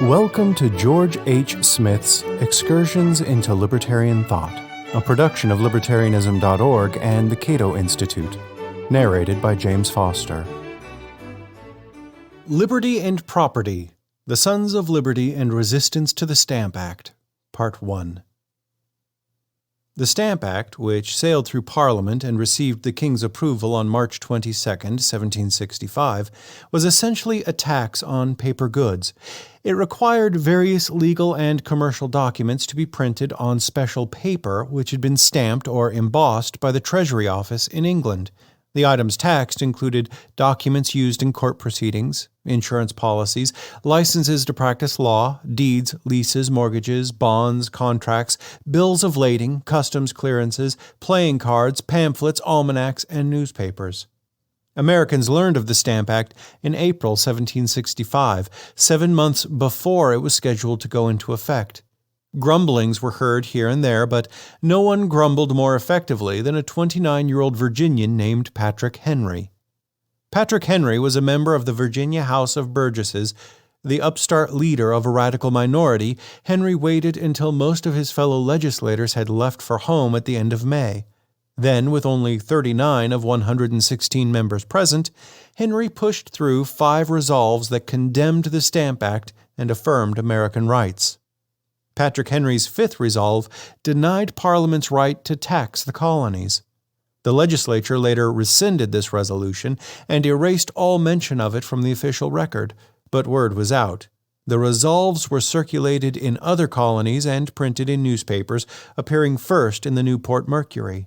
Welcome to George H. Smith's Excursions into Libertarian Thought, a production of Libertarianism.org and the Cato Institute, narrated by James Foster. Liberty and Property, The Sons of Liberty and Resistance to the Stamp Act, Part 1. The Stamp Act, which sailed through Parliament and received the King's approval on March 22, 1765, was essentially a tax on paper goods. It required various legal and commercial documents to be printed on special paper which had been stamped or embossed by the Treasury Office in England. The items taxed included documents used in court proceedings, insurance policies, licenses to practice law, deeds, leases, mortgages, bonds, contracts, bills of lading, customs clearances, playing cards, pamphlets, almanacs, and newspapers. Americans learned of the Stamp Act in April 1765, 7 months before it was scheduled to go into effect. Grumblings were heard here and there, but no one grumbled more effectively than a 29-year-old Virginian named Patrick Henry. Patrick Henry was a member of the Virginia House of Burgesses. The upstart leader of a radical minority, Henry waited until most of his fellow legislators had left for home at the end of May. Then, with only 39 of 116 members present, Henry pushed through 5 resolves that condemned the Stamp Act and affirmed American rights. Patrick Henry's 5th resolve denied Parliament's right to tax the colonies. The legislature later rescinded this resolution and erased all mention of it from the official record, but word was out. The resolves were circulated in other colonies and printed in newspapers, appearing first in the Newport Mercury.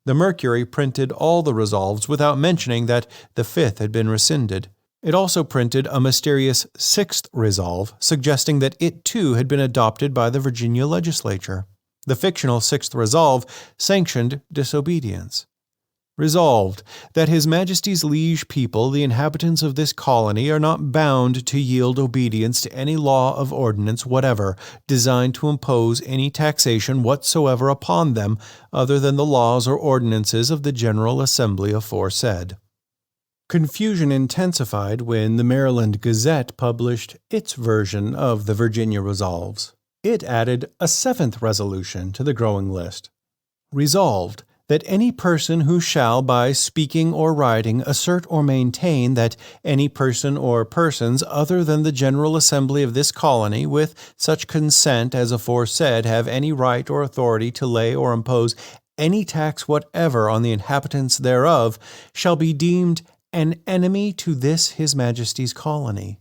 The Mercury printed all the resolves without mentioning that the 5th had been rescinded. It also printed a mysterious 6th resolve, suggesting that it too had been adopted by the Virginia legislature. The fictional 6th resolve sanctioned disobedience. Resolved, that His Majesty's liege people, the inhabitants of this colony, are not bound to yield obedience to any law of ordinance whatever, designed to impose any taxation whatsoever upon them, other than the laws or ordinances of the General Assembly aforesaid. Confusion intensified when the Maryland Gazette published its version of the Virginia resolves. It added a 7th resolution to the growing list. Resolved, that any person who shall, by speaking or writing, assert or maintain that any person or persons other than the General Assembly of this colony, with such consent as aforesaid, have any right or authority to lay or impose any tax whatever on the inhabitants thereof, shall be deemed an enemy to this His Majesty's colony.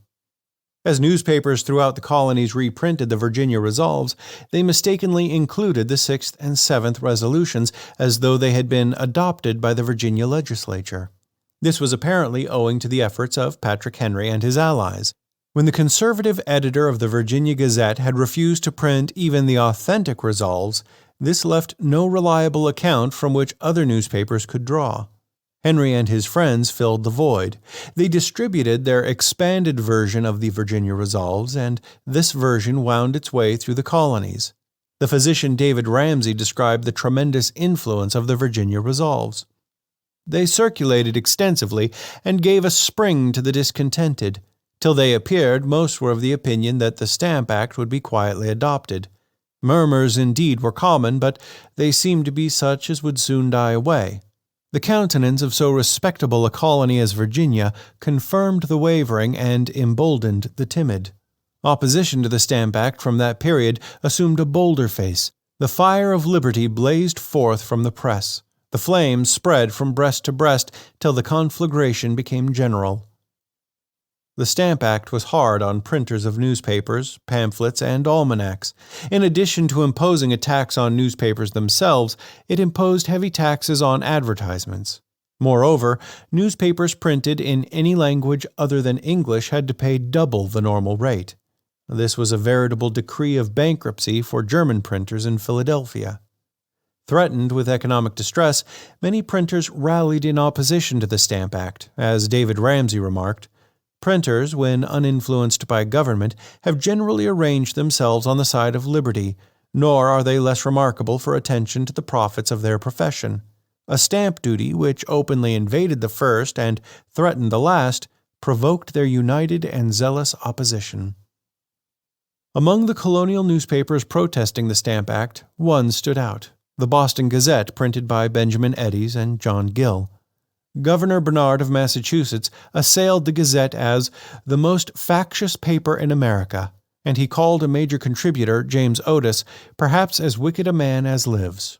As newspapers throughout the colonies reprinted the Virginia resolves, they mistakenly included the 6th and 7th resolutions as though they had been adopted by the Virginia legislature. This was apparently owing to the efforts of Patrick Henry and his allies. When the conservative editor of the Virginia Gazette had refused to print even the authentic resolves, this left no reliable account from which other newspapers could draw. Henry and his friends filled the void. They distributed their expanded version of the Virginia resolves, and this version wound its way through the colonies. The physician David Ramsay described the tremendous influence of the Virginia resolves. They circulated extensively and gave a spring to the discontented. Till they appeared, most were of the opinion that the Stamp Act would be quietly adopted. Murmurs indeed were common, but they seemed to be such as would soon die away. The countenance of so respectable a colony as Virginia confirmed the wavering and emboldened the timid. Opposition to the Stamp Act from that period assumed a bolder face. The fire of liberty blazed forth from the press. The flames spread from breast to breast till the conflagration became general. The Stamp Act was hard on printers of newspapers, pamphlets, and almanacs. In addition to imposing a tax on newspapers themselves, it imposed heavy taxes on advertisements. Moreover, newspapers printed in any language other than English had to pay double the normal rate. This was a veritable decree of bankruptcy for German printers in Philadelphia. Threatened with economic distress, many printers rallied in opposition to the Stamp Act, as David Ramsay remarked. Printers, when uninfluenced by government, have generally arranged themselves on the side of liberty, nor are they less remarkable for attention to the profits of their profession. A stamp duty, which openly invaded the first and threatened the last, provoked their united and zealous opposition. Among the colonial newspapers protesting the Stamp Act, one stood out, the Boston Gazette, printed by Benjamin Eddies and John Gill. Governor Bernard of Massachusetts assailed the Gazette as the most factious paper in America, and he called a major contributor, James Otis, perhaps as wicked a man as lives.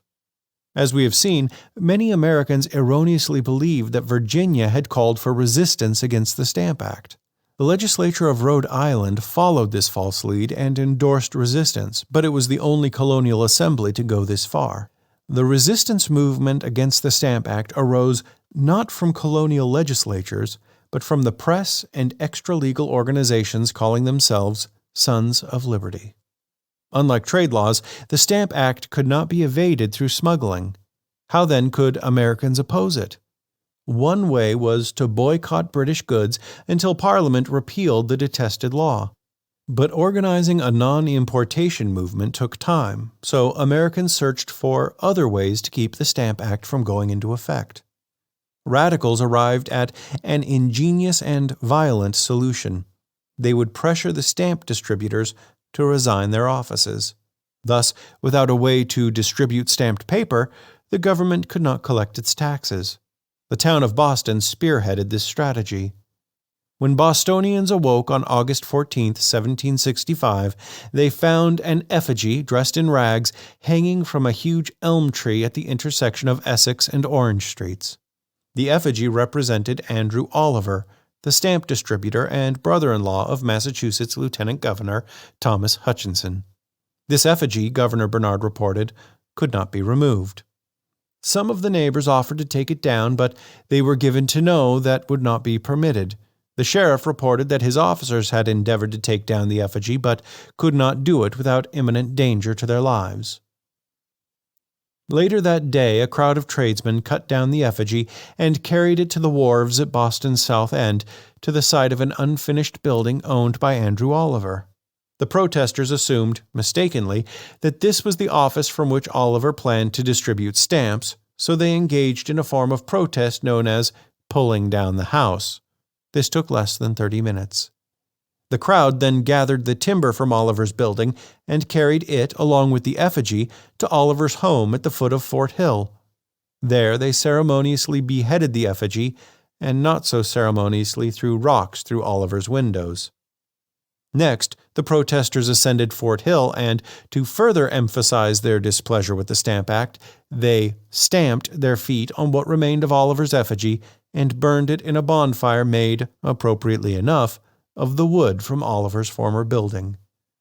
As we have seen, many Americans erroneously believed that Virginia had called for resistance against the Stamp Act. The legislature of Rhode Island followed this false lead and endorsed resistance, but it was the only colonial assembly to go this far. The resistance movement against the Stamp Act arose not from colonial legislatures, but from the press and extra-legal organizations calling themselves Sons of Liberty. Unlike trade laws, the Stamp Act could not be evaded through smuggling. How then could Americans oppose it? One way was to boycott British goods until Parliament repealed the detested law. But organizing a non-importation movement took time, so Americans searched for other ways to keep the Stamp Act from going into effect. Radicals arrived at an ingenious and violent solution. They would pressure the stamp distributors to resign their offices. Thus, without a way to distribute stamped paper, the government could not collect its taxes. The town of Boston spearheaded this strategy. When Bostonians awoke on August 14, 1765, they found an effigy dressed in rags hanging from a huge elm tree at the intersection of Essex and Orange Streets. The effigy represented Andrew Oliver, the stamp distributor and brother-in-law of Massachusetts Lieutenant Governor Thomas Hutchinson. This effigy, Governor Bernard reported, could not be removed. Some of the neighbors offered to take it down, but they were given to know that would not be permitted. The sheriff reported that his officers had endeavored to take down the effigy, but could not do it without imminent danger to their lives. Later that day, a crowd of tradesmen cut down the effigy and carried it to the wharves at Boston's South End, to the site of an unfinished building owned by Andrew Oliver. The protesters assumed, mistakenly, that this was the office from which Oliver planned to distribute stamps, so they engaged in a form of protest known as pulling down the house. This took less than 30 minutes. The crowd then gathered the timber from Oliver's building and carried it, along with the effigy, to Oliver's home at the foot of Fort Hill. There they ceremoniously beheaded the effigy, and not so ceremoniously threw rocks through Oliver's windows. Next, the protesters ascended Fort Hill and, to further emphasize their displeasure with the Stamp Act, they stamped their feet on what remained of Oliver's effigy and burned it in a bonfire made, appropriately enough, of the wood from Oliver's former building.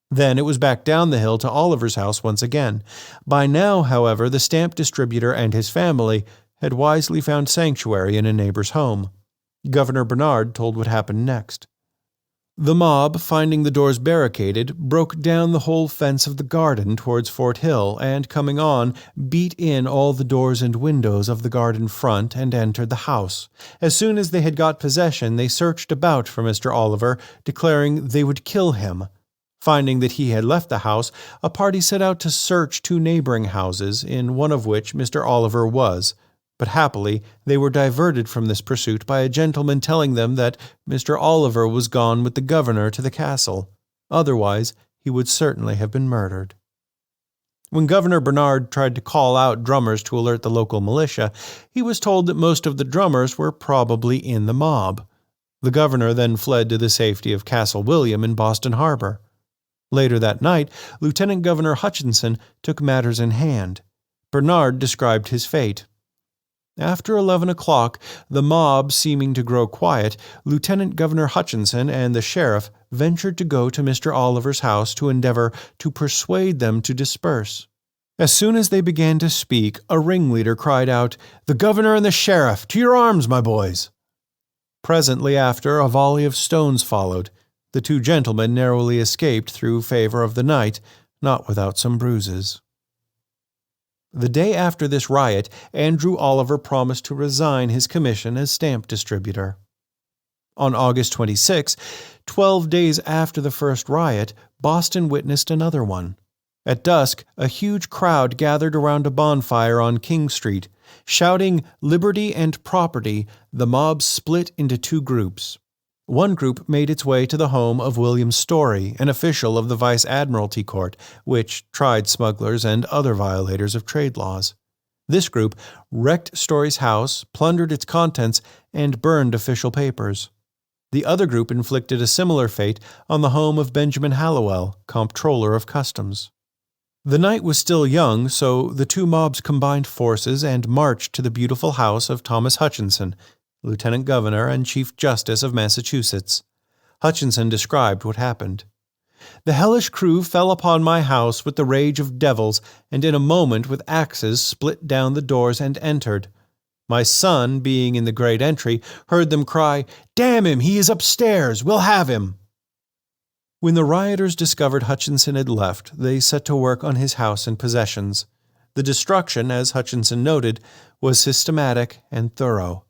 Then it was back down the hill to Oliver's house once again. By now, however, the stamp distributor and his family had wisely found sanctuary in a neighbor's home. Governor Bernard told what happened next. The mob, finding the doors barricaded, broke down the whole fence of the garden towards Fort Hill and, coming on, beat in all the doors and windows of the garden front and entered the house. As soon as they had got possession, they searched about for Mr. Oliver, declaring they would kill him. Finding that he had left the house, a party set out to search 2 neighboring houses, in one of which Mr. Oliver was. But happily, they were diverted from this pursuit by a gentleman telling them that Mr. Oliver was gone with the governor to the castle. Otherwise, he would certainly have been murdered. When Governor Bernard tried to call out drummers to alert the local militia, he was told that most of the drummers were probably in the mob. The governor then fled to the safety of Castle William in Boston Harbor. Later that night, Lieutenant Governor Hutchinson took matters in hand. Bernard described his fate. After 11 o'clock, the mob seeming to grow quiet, Lieutenant Governor Hutchinson and the sheriff ventured to go to Mr. Oliver's house to endeavor to persuade them to disperse. As soon as they began to speak, a ringleader cried out, "The governor and the sheriff! To your arms, my boys!" Presently after, a volley of stones followed. The 2 gentlemen narrowly escaped through favor of the night, not without some bruises. The day after this riot, Andrew Oliver promised to resign his commission as stamp distributor. On August 26, 12 days after the first riot, Boston witnessed another one. At dusk, a huge crowd gathered around a bonfire on King Street. Shouting "Liberty and Property," the mob split into 2 groups. One group made its way to the home of William Story, an official of the Vice Admiralty Court, which tried smugglers and other violators of trade laws. This group wrecked Story's house, plundered its contents, and burned official papers. The other group inflicted a similar fate on the home of Benjamin Hallowell, Comptroller of Customs. The night was still young, so the two mobs combined forces and marched to the beautiful house of Thomas Hutchinson, Lieutenant Governor and Chief Justice of Massachusetts. Hutchinson described what happened. "The hellish crew fell upon my house with the rage of devils, and in a moment with axes split down the doors and entered. My son, being in the great entry, heard them cry, 'Damn him, he is upstairs, we'll have him!' When the rioters discovered Hutchinson had left, they set to work on his house and possessions. The destruction, as Hutchinson noted, was systematic and thorough.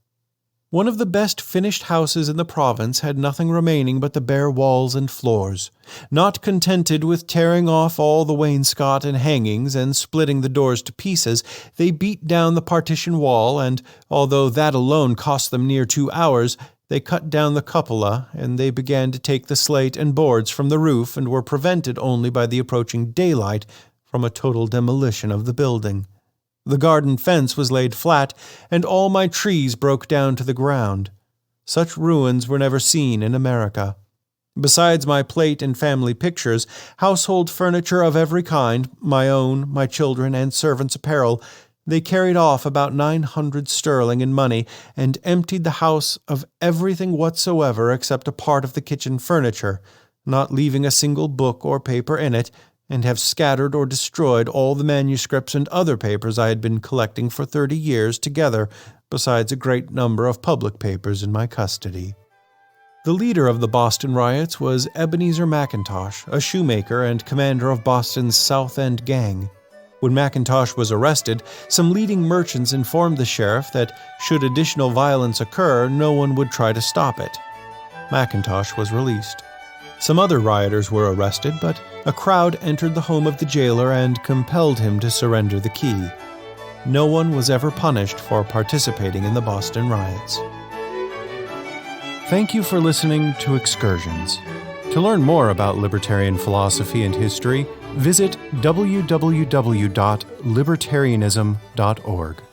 One of the best finished houses in the province had nothing remaining but the bare walls and floors. Not contented with tearing off all the wainscot and hangings and splitting the doors to pieces, they beat down the partition wall, and, although that alone cost them near 2 hours, they cut down the cupola, and they began to take the slate and boards from the roof and were prevented only by the approaching daylight from a total demolition of the building. The garden fence was laid flat, and all my trees broke down to the ground. Such ruins were never seen in America. Besides my plate and family pictures, household furniture of every kind, my own, my children, and servants' apparel, they carried off about 900 sterling in money and emptied the house of everything whatsoever except a part of the kitchen furniture, not leaving a single book or paper in it, and have scattered or destroyed all the manuscripts and other papers I had been collecting for 30 years together, besides a great number of public papers in my custody." The leader of the Boston riots was Ebenezer McIntosh, a shoemaker and commander of Boston's South End gang. When McIntosh was arrested, some leading merchants informed the sheriff that should additional violence occur, no one would try to stop it. McIntosh was released. Some other rioters were arrested, but a crowd entered the home of the jailer and compelled him to surrender the key. No one was ever punished for participating in the Boston riots. Thank you for listening to Excursions. To learn more about libertarian philosophy and history, visit www.libertarianism.org.